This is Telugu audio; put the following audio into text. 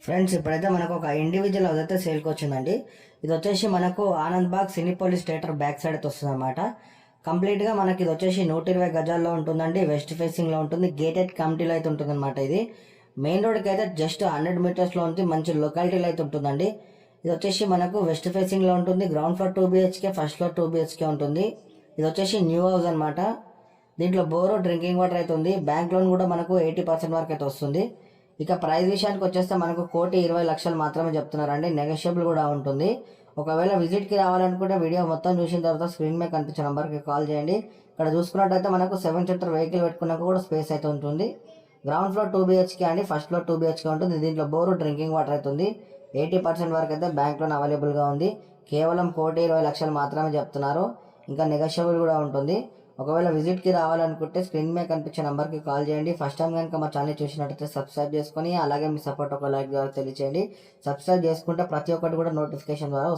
ఫ్రెండ్స్ ఇప్పుడైతే మనకు ఒక ఇండివిజువల్ హౌస్ అయితే సేల్కి వచ్చిందండి. ఇది వచ్చేసి మనకు ఆనంద్ బాగ్ సినీపోలిస్ థియేటర్ బ్యాక్ సైడ్ అయితే వస్తుంది అనమాట. కంప్లీట్గా మనకి ఇది వచ్చేసి 120 గజాల్లో ఉంటుందండి. వెస్ట్ ఫేసింగ్లో ఉంటుంది. గేటెడ్ కమిటీలో అయితే ఉంటుంది అనమాట. ఇది మెయిన్ రోడ్కి అయితే జస్ట్ 100 మీటర్స్లో ఉంది. మంచి లొకాలిటీలో అయితే ఉంటుందండి. ఇది వచ్చేసి మనకు వెస్ట్ ఫేసింగ్లో ఉంటుంది. Ground floor 2 BHK, first floor 2 BHK ఉంటుంది. ఇది వచ్చేసి న్యూ హౌస్ అనమాట. దీంట్లో బోరు, డ్రింకింగ్ వాటర్ అయితే ఉంది. బ్యాంక్ లోన్ కూడా మనకు 80% వరకు అయితే వస్తుంది. ఇక ప్రైస్ విషయానికి వచ్చేస్తే మనకు 1,20,00,000 మాత్రమే చెప్తున్నారండి. నెగోషియబుల్ కూడా ఉంటుంది. ఒకవేళ విజిట్కి రావాలనుకుంటే వీడియో మొత్తం చూసిన తర్వాత స్క్రీన్ మీద కనిపించే నెంబర్కి కాల్ చేయండి. ఇక్కడ చూసుకున్నట్టయితే మనకు 7 సీటర్ వెహికల్ పెట్టుకున్నాక కూడా స్పేస్ అయితే ఉంటుంది. గ్రౌండ్ ఫ్లోర్ 2 BHK అండి, ఫస్ట్ ఫ్లోర్ 2 BHK ఉంటుంది. దీంట్లో బోరు, డ్రింకింగ్ వాటర్ అయితే ఉంది. 80% వరకు అయితే బ్యాంక్ లోన్ అవైలబుల్గా ఉంది. కేవలం 1,20,00,000 మాత్రమే చెప్తున్నారు. ఇంకా నెగోషియబుల్ కూడా ఉంటుంది. ఒకవేళ విజిట్కి రావాలనుకుంటే స్క్రీన్ మీద కనిపించే నెంబర్కి కాల్ చేయండి. ఫస్ట్ టైం కనుక మా ఛానల్ చూసినట్టయితే సబ్స్క్రైబ్ చేసుకొని అలాగే మీ సపోర్ట్ ఒక లైక్ ద్వారా తెలియచేయండి. సబ్స్క్రైబ్ చేసుకుంటే ప్రతి ఒక్కటి కూడా నోటిఫికేషన్ ద్వారా